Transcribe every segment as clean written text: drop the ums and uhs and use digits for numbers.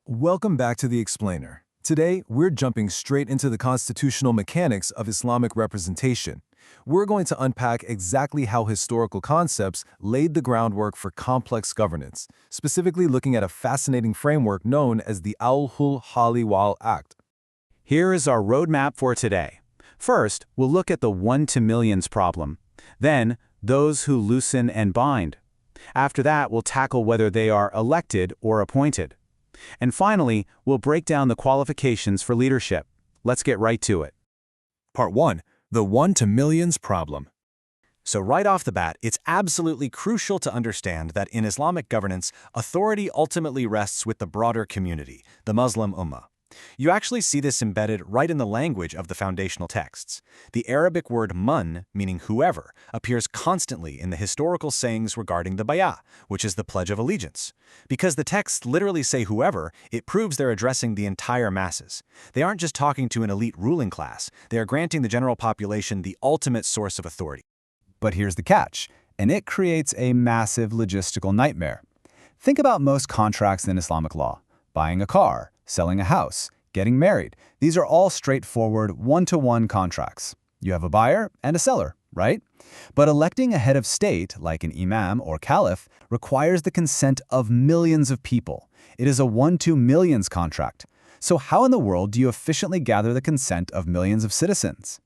Welcome back to The Explainer. Today, we're jumping straight into the constitutional mechanics of Islamic representation. We're going to unpack exactly how historical concepts laid the groundwork for complex governance, specifically looking at a fascinating framework known as the Ahlul Hali wal-Aqd. Here is our roadmap for today. First, we'll look at the one-to-millions problem. Then, those who loosen and bind. After that, we'll tackle whether they are elected or appointed. And finally, we'll break down the qualifications for leadership. Let's get right to it. Part 1. The one-to-millions problem. So right off the bat, it's absolutely crucial to understand that in Islamic governance, authority ultimately rests with the broader community, the Muslim Ummah. You actually see this embedded right in the language of the foundational texts. The Arabic word man, meaning whoever, appears constantly in the historical sayings regarding the bay'ah, which is the Pledge of Allegiance. Because the texts literally say whoever, it proves they're addressing the entire masses. They aren't just talking to an elite ruling class, they are granting the general population the ultimate source of authority. But here's the catch, and it creates a massive logistical nightmare. Think about most contracts in Islamic law: buying a car, selling a house, getting married. These are all straightforward one-to-one contracts. You have a buyer and a seller, right? But electing a head of state, like an imam or caliph, requires the consent of millions of people. It is a one-to-millions contract. So how in the world do you efficiently gather the consent of millions of citizens?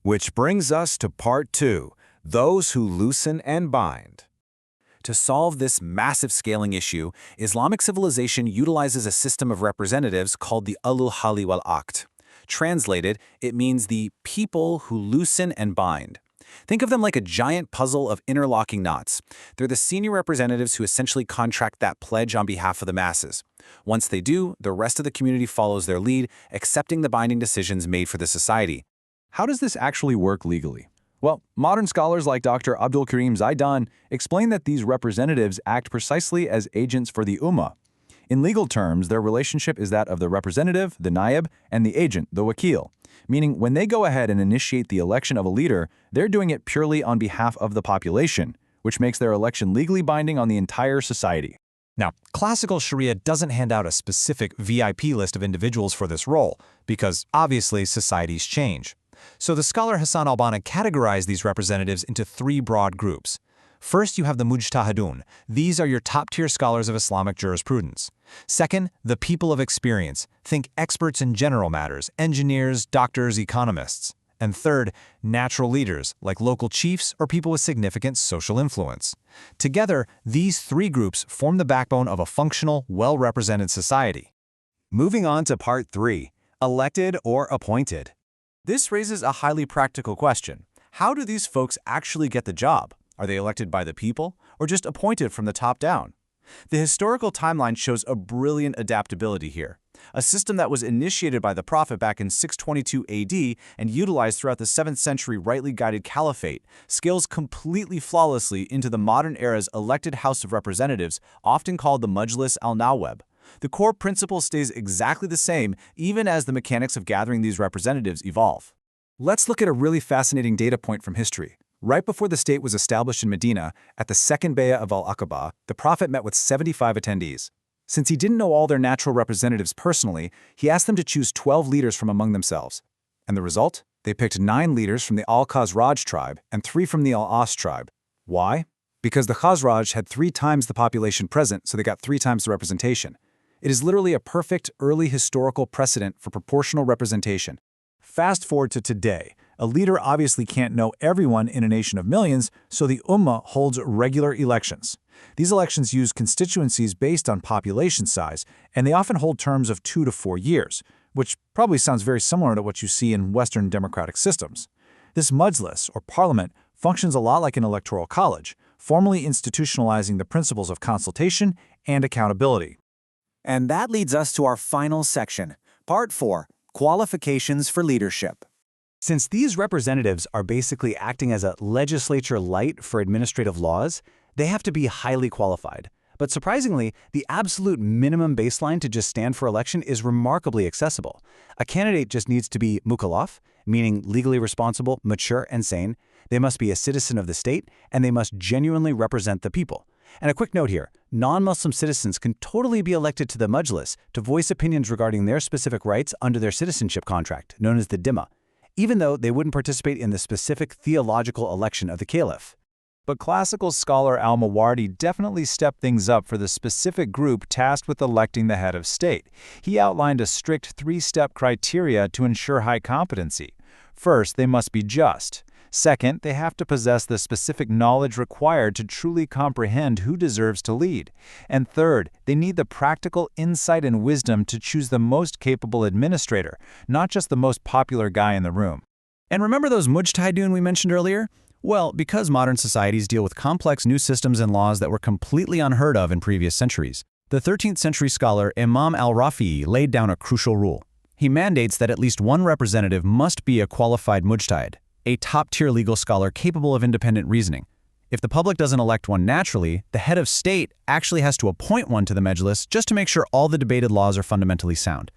Which brings us to part 2, those who loosen and bind. To solve this massive scaling issue, Islamic civilization utilizes a system of representatives called the Ahlul Hali wal-Aqd. Translated, it means the people who loosen and bind. Think of them like a giant puzzle of interlocking knots. They're the senior representatives who essentially contract that pledge on behalf of the masses. Once they do, the rest of the community follows their lead, accepting the binding decisions made for the society. How does this actually work legally? Well, modern scholars like Dr. Abdul Karim Zaidan explain that these representatives act precisely as agents for the Ummah. In legal terms, their relationship is that of the representative, the naib, and the agent, the wakil, meaning when they go ahead and initiate the election of a leader, they're doing it purely on behalf of the population, which makes their election legally binding on the entire society. Now, classical Sharia doesn't hand out a specific VIP list of individuals for this role, because obviously societies change. So the scholar Hassan al-Banna categorized these representatives into 3 broad groups. First, you have the mujtahidun. These are your top-tier scholars of Islamic jurisprudence. Second, the people of experience. Think experts in general matters, engineers, doctors, economists. And third, natural leaders, like local chiefs or people with significant social influence. Together, these 3 groups form the backbone of a functional, well-represented society. Moving on to part 3, elected or appointed. This raises a highly practical question. How do these folks actually get the job? Are they elected by the people, or just appointed from the top down? The historical timeline shows a brilliant adaptability here. A system that was initiated by the Prophet back in 622 AD and utilized throughout the 7th century rightly guided Caliphate scales completely flawlessly into the modern era's elected House of Representatives, often called the Majlis al-Nawab. The core principle stays exactly the same even as the mechanics of gathering these representatives evolve. Let's look at a really fascinating data point from history. Right before the state was established in Medina, at the second Bay'ah of Al-Aqaba, the Prophet met with 75 attendees. Since he didn't know all their natural representatives personally, he asked them to choose 12 leaders from among themselves. And the result? They picked 9 leaders from the Al-Khazraj tribe and 3 from the Al-As tribe. Why? Because the Khazraj had 3 times the population present, so they got 3 times the representation. It is literally a perfect early historical precedent for proportional representation. Fast forward to today. A leader obviously can't know everyone in a nation of millions, so the Ummah holds regular elections. These elections use constituencies based on population size, and they often hold terms of 2 to 4 years, which probably sounds very similar to what you see in Western democratic systems. This majlis, or parliament, functions a lot like an electoral college, formally institutionalizing the principles of consultation and accountability. And that leads us to our final section, part 4, qualifications for leadership. Since these representatives are basically acting as a legislature light for administrative laws, they have to be highly qualified. But surprisingly, the absolute minimum baseline to just stand for election is remarkably accessible. A candidate just needs to be mukallaf, meaning legally responsible, mature, and sane. They must be a citizen of the state, and they must genuinely represent the people. And a quick note here, non-Muslim citizens can totally be elected to the Majlis to voice opinions regarding their specific rights under their citizenship contract, known as the Dhimma, even though they wouldn't participate in the specific theological election of the Caliph. But classical scholar al-Mawardi definitely stepped things up for the specific group tasked with electing the head of state. He outlined a strict three-step criteria to ensure high competency. First, they must be just. Second, they have to possess the specific knowledge required to truly comprehend who deserves to lead. And third, they need the practical insight and wisdom to choose the most capable administrator, not just the most popular guy in the room. And remember those mujtahidun we mentioned earlier? Well, because modern societies deal with complex new systems and laws that were completely unheard of in previous centuries, the 13th century scholar Imam al-Rafi'i laid down a crucial rule. He mandates that at least one representative must be a qualified mujtahid, a top-tier legal scholar capable of independent reasoning. If the public doesn't elect one naturally, the head of state actually has to appoint one to the Majlis just to make sure all the debated laws are fundamentally sound.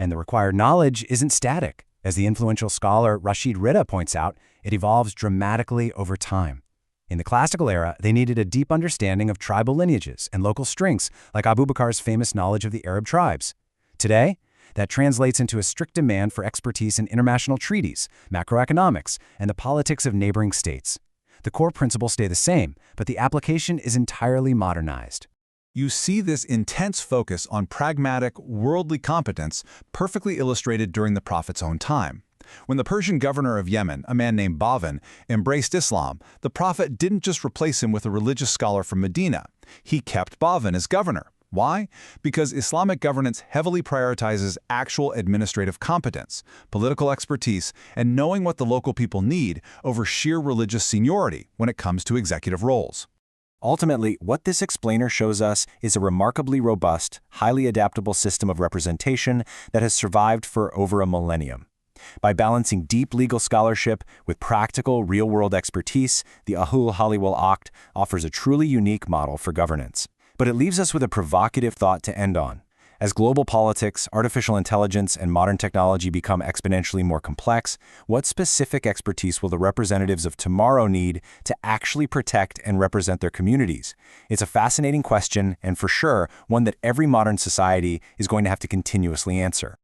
And the required knowledge isn't static. As the influential scholar Rashid Rida points out, it evolves dramatically over time. In the classical era, they needed a deep understanding of tribal lineages and local strengths, like Abu Bakr's famous knowledge of the Arab tribes. Today, that translates into a strict demand for expertise in international treaties, macroeconomics, and the politics of neighboring states. The core principles stay the same, but the application is entirely modernized. You see this intense focus on pragmatic, worldly competence perfectly illustrated during the Prophet's own time. When the Persian governor of Yemen, a man named Bavin, embraced Islam, the Prophet didn't just replace him with a religious scholar from Medina. He kept Bavin as governor. Why? Because Islamic governance heavily prioritizes actual administrative competence, political expertise, and knowing what the local people need over sheer religious seniority when it comes to executive roles. Ultimately, what this explainer shows us is a remarkably robust, highly adaptable system of representation that has survived for over a millennium. By balancing deep legal scholarship with practical, real-world expertise, the Ahlul Hali wal-Aqd offers a truly unique model for governance. But it leaves us with a provocative thought to end on. As global politics, artificial intelligence, and modern technology become exponentially more complex, what specific expertise will the representatives of tomorrow need to actually protect and represent their communities? It's a fascinating question, and for sure, one that every modern society is going to have to continuously answer.